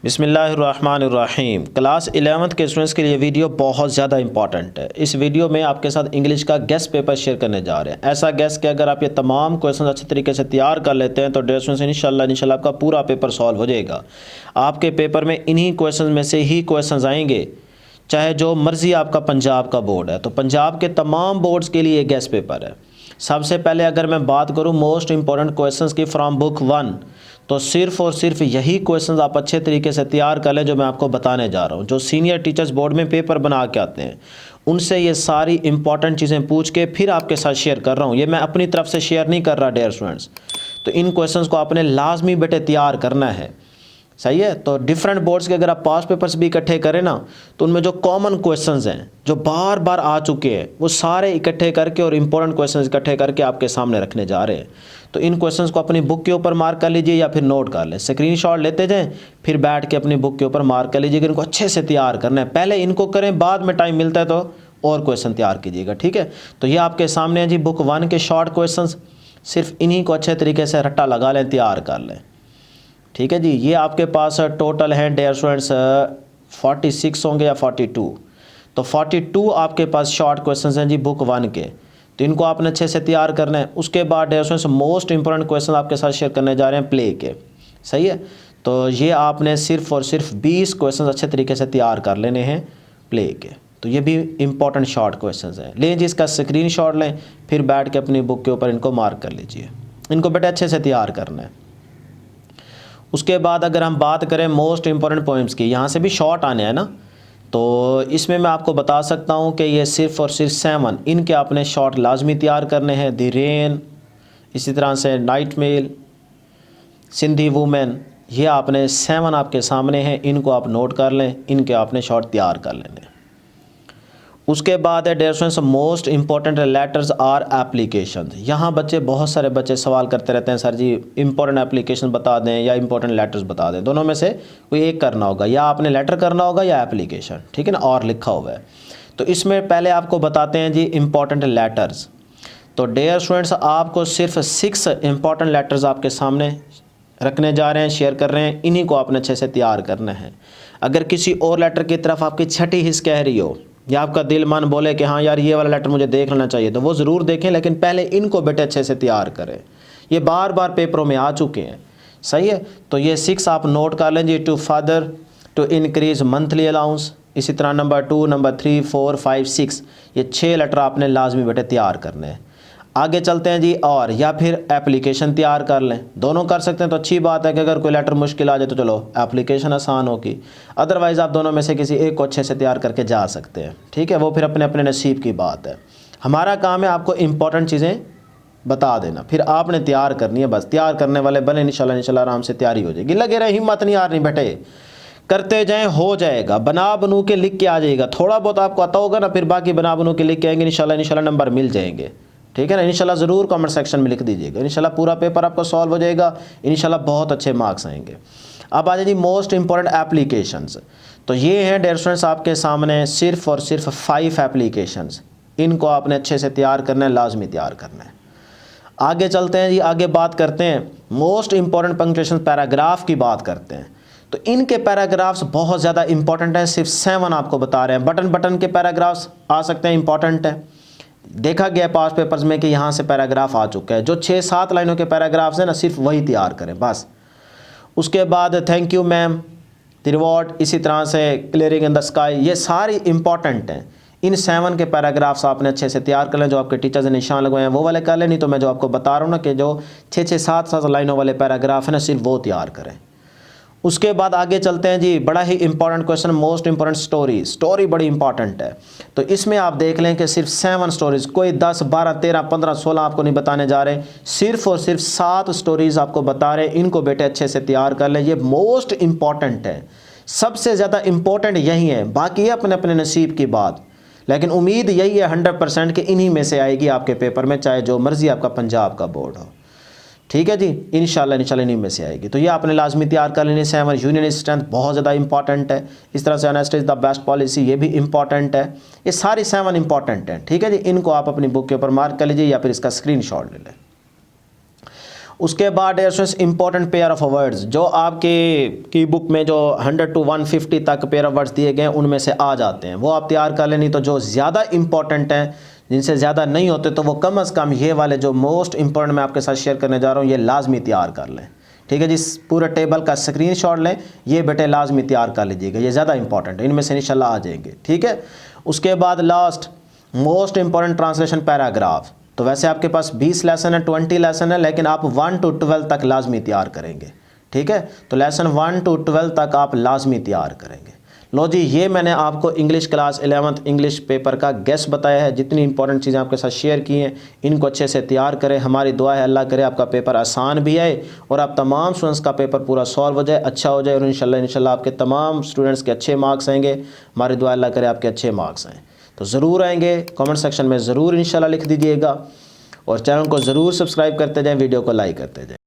बिस्मिल्लाहिर्रहमानिर्रहीम। Class 11th के students के लिए वीडियो बहुत ज़्यादा इंपॉर्टेंट है। इस वीडियो में आपके साथ इंग्लिश का गेस्ट पेपर शेयर करने जा रहे हैं। ऐसा गेस्ट कि अगर आप ये तमाम क्वेश्चन अच्छे तरीके से तैयार कर लेते हैं तो डियर स्टूडेंट्स इंशाल्लाह आपका पूरा पेपर सॉल्व हो जाएगा। आपके पेपर में इन्हीं क्वेश्चन में से ही क्वेश्चन आएंगे, चाहे जो मर्ज़ी आपका पंजाब का बोर्ड है। तो पंजाब के तमाम बोर्ड्स के लिए गेस्ट पेपर है। सबसे पहले अगर मैं बात करूं मोस्ट इंपॉर्टेंट क्वेश्चंस की फ्रॉम बुक 1, तो सिर्फ और सिर्फ यही क्वेश्चंस आप अच्छे तरीके से तैयार कर लें जो मैं आपको बताने जा रहा हूं। जो सीनियर टीचर्स बोर्ड में पेपर बना के आते हैं उनसे ये सारी इंपॉर्टेंट चीज़ें पूछ के फिर आपके साथ शेयर कर रहा हूँ। ये मैं अपनी तरफ से शेयर नहीं कर रहा डियर स्टूडेंट्स। तो इन क्वेश्चंस को आपने लाजमी बेटे तैयार करना है, सही है। तो डिफरेंट बोर्ड्स के अगर आप पास पेपर्स भी इकट्ठे करें ना, तो उनमें जो कॉमन क्वेश्चंस हैं जो बार बार आ चुके हैं वो सारे इकट्ठे करके और इम्पोर्टेंट क्वेश्चंस इकट्ठे करके आपके सामने रखने जा रहे हैं। तो इन क्वेश्चंस को अपनी बुक के ऊपर मार्क कर लीजिए या फिर नोट कर लें, स्क्रीनशॉट लेते जाएं, फिर बैठ के अपनी बुक के ऊपर मार्क कर लीजिएगा। इनको अच्छे से तैयार करना है, पहले इनको करें, बाद में टाइम मिलता है तो और क्वेश्चन तैयार कीजिएगा, ठीक है। तो ये आपके सामने है जी बुक 1 के शॉर्ट क्वेश्चन। सिर्फ इन्हीं को अच्छे तरीके से रट्टा लगा लें, तैयार कर लें, ठीक है जी। ये आपके पास टोटल है डियर स्टूडेंट्स 46 होंगे या 42। तो 42 आपके पास शॉर्ट क्वेश्चंस हैं जी बुक 1 के। तो इनको आपने अच्छे से तैयार करना है। उसके बाद dear students most important question आपके साथ शेयर करने जा रहे हैं प्ले के, सही है। तो ये आपने सिर्फ और सिर्फ 20 क्वेश्चन अच्छे तरीके से तैयार कर लेने हैं प्ले के। तो ये भी इंपॉर्टेंट शॉर्ट क्वेश्चन हैं। लें जी इसका स्क्रीन शॉट लें, फिर बैठ के अपनी बुक के ऊपर इनको मार्क कर लीजिए। इनको बेटे अच्छे से तैयार करना है। उसके बाद अगर हम बात करें मोस्ट इंपॉर्टेंट पोइम्स की, यहाँ से भी शॉर्ट आने हैं ना, तो इसमें मैं आपको बता सकता हूँ कि ये सिर्फ और सिर्फ 7 इनके आपने शॉर्ट लाजमी तैयार करने हैं। द रेन, इसी तरह से नाइट मेल, सिंधी वुमेन, ये आपने 7 आपके सामने हैं, इनको आप नोट कर लें, इनके आपने शॉर्ट तैयार कर लेने। उसके बाद है dear students most important letters are application. यहाँ बच्चे बहुत सारे बच्चे सवाल करते रहते हैं, सर जी इंपॉर्टेंट एप्लीकेशन बता दें या इंपॉर्टेंट लेटर्स बता दें। दोनों में से कोई एक करना होगा, या आपने लेटर करना होगा या एप्लीकेशन, ठीक है ना, और लिखा हुआ है। तो इसमें पहले आपको बताते हैं जी इंपॉर्टेंट लेटर्स। तो डियर स्टूडेंट्स आपको सिर्फ 6 इंपॉर्टेंट लेटर्स आपके सामने रखने जा रहे हैं, शेयर कर रहे हैं। इन्हीं को आपने अच्छे से तैयार करना है। अगर किसी और लेटर की तरफ आपकी छठी हिस्स कह रही हो या आपका दिल मन बोले कि हाँ यार ये वाला लेटर मुझे देख लेना चाहिए, तो वो ज़रूर देखें, लेकिन पहले इनको बेटे अच्छे से तैयार करें। ये बार बार पेपरों में आ चुके हैं, सही है। तो ये 6 आप नोट कर लें जी। To father, to increase monthly allowance, इसी तरह नंबर 2, नंबर 3, 4, 5, 6, ये 6 लेटर आपने लाजमी बेटे तैयार करने हैं। आगे चलते हैं जी, और या फिर एप्लीकेशन तैयार कर लें, दोनों कर सकते हैं। तो अच्छी बात है कि अगर कोई लेटर मुश्किल आ जाए तो चलो एप्लीकेशन आसान होगी, अदरवाइज़ आप दोनों में से किसी एक को अच्छे से तैयार करके जा सकते हैं, ठीक है। वो फिर अपने अपने नसीब की बात है। हमारा काम है आपको इंपॉर्टेंट चीज़ें बता देना, फिर आपने तैयार करनी है। बस तैयार करने वाले बने, इंशाल्लाह आराम से तैयारी हो जाएगी। लगे रहे, हिम्मत नहीं हारनी बेटे, करते जाएं, हो जाएगा। बना बनू के लिख के आ जाएगा। थोड़ा बहुत आपको आता होगा ना, फिर बाकी बना बनू के लिख के आएंगे, इंशाल्लाह नंबर मिल जाएंगे, ठीक है ना। इंशाल्लाह ज़रूर कमेंट सेक्शन में लिख दीजिएगा। इंशाल्लाह पूरा पेपर आपका सॉल्व हो जाएगा, इंशाल्लाह बहुत अच्छे मार्क्स आएंगे। अब आ जाइए मोस्ट इंपॉर्टेंट एप्लीकेशंस। तो ये हैं डियर स्टूडेंट्स आपके सामने सिर्फ और सिर्फ 5 एप्लीकेशंस। इनको आपने अच्छे से तैयार करना है, लाजमी तैयार करना है। आगे चलते हैं जी, आगे बात करते हैं मोस्ट इंपॉर्टेंट पंक्चुएशन पैराग्राफ की बात करते हैं। तो इनके पैराग्राफ्स बहुत ज़्यादा इंपॉर्टेंट हैं, सिर्फ 7 आपको बता रहे हैं। बटन के पैराग्राफ्स आ सकते हैं, इंपॉर्टेंट है। देखा गया पास पेपर्स में कि यहाँ से पैराग्राफ आ चुका है। जो 6-7 लाइनों के पैराग्राफ्स हैं ना, सिर्फ वही तैयार करें बस। उसके बाद thank you ma'am, the reward, इसी तरह से क्लियरिंग इन द स्काई, ये सारी इंपॉर्टेंट हैं। इन 7 के पैराग्राफ्स आपने अच्छे से तैयार कर लें। जो आपके टीचर्स ने निशान लगवाए हैं वो वाले कर लें, नहीं तो मैं जो आपको बता रहा हूँ ना कि जो 6-7 लाइनों वाले पैराग्राफ हैं ना, सिर्फ वो तैयार करें। उसके बाद आगे चलते हैं जी, बड़ा ही important question most important story बड़ी इंपॉर्टेंट है। तो इसमें आप देख लें कि सिर्फ 7 स्टोरीज़, कोई 10, 12, 13, 15, 16 आपको नहीं बताने जा रहे, सिर्फ और सिर्फ 7 स्टोरीज़ आपको बता रहे हैं। इनको बेटे अच्छे से तैयार कर लें, ये मोस्ट इंपॉर्टेंट है, सबसे ज़्यादा इंपॉर्टेंट यही है। बाकी है अपने अपने नसीब की बात, लेकिन उम्मीद यही है 100% कि इन्हीं में से आएगी आपके पेपर में, चाहे जो मर्ज़ी आपका पंजाब का बोर्ड हो, ठीक है जी। इंशाल्लाह इन्हीं में से आएगी। तो ये आपने लाजमी तैयार कर लेनी। 7 यूनियन स्ट्रेंथ बहुत ज़्यादा इंपॉर्टेंट है। इस तरह से honest is the best policy, ये भी इंपॉर्टेंट है। ये सारी 7 इंपॉर्टेंट हैं, ठीक है जी। इनको आप अपनी बुक के ऊपर मार्क कर लीजिए या फिर इसका स्क्रीनशॉट ले लें। उसके बाद dear students important pair of words जो आपके की बुक में जो 100 to 150 तक पेयर ऑफ वर्ड्स दिए गए हैं उनमें से आ जाते हैं, वो आप तैयार कर लें। नहीं तो जो ज़्यादा इंपॉर्टेंट हैं, जिनसे ज़्यादा नहीं होते, तो वो कम अज़ कम ये वाले जो मोस्ट इंपॉर्टेंट मैं आपके साथ शेयर करने जा रहा हूँ ये लाजमी तैयार कर लें। ठीक है जी, पूरे टेबल का स्क्रीनशॉट लें, ये बेटे लाजमी तैयार कर लीजिएगा, ये ज़्यादा इंपॉर्टेंट है, इनमें से इंशाल्लाह आ जाएंगे। ठीक है, उसके बाद last most important translation paragraph. तो वैसे आपके पास 20 लेसन है, 20 लेसन है, लेकिन आप 1 to 12 तक लाजमी तैयार करेंगे। ठीक है, तो लेसन 1 to 12 तक आप लाजमी तैयार करेंगे। लो जी, ये मैंने आपको English class 11th English paper का गेस बताया है। जितनी इंपॉर्टेंट चीज़ें आपके साथ शेयर की हैं, इनको अच्छे से तैयार करें। हमारी दुआ है अल्लाह करे आपका पेपर आसान भी आए और आप तमाम स्टूडेंट्स का पेपर पूरा सॉल्व हो जाए, अच्छा हो जाए, और इंशाल्लाह आपके तमाम स्टूडेंट्स के अच्छे मार्क्स आएंगे। हमारी दुआ अल्लाह करे आपके अच्छे मार्क्स आएँ। तो ज़रूर आएंगे, कमेंट सेक्शन में ज़रूर इंशाल्लाह लिख दीजिएगा, और चैनल को ज़रूर सब्सक्राइब करते जाएँ, वीडियो को लाइक करते जाएँ।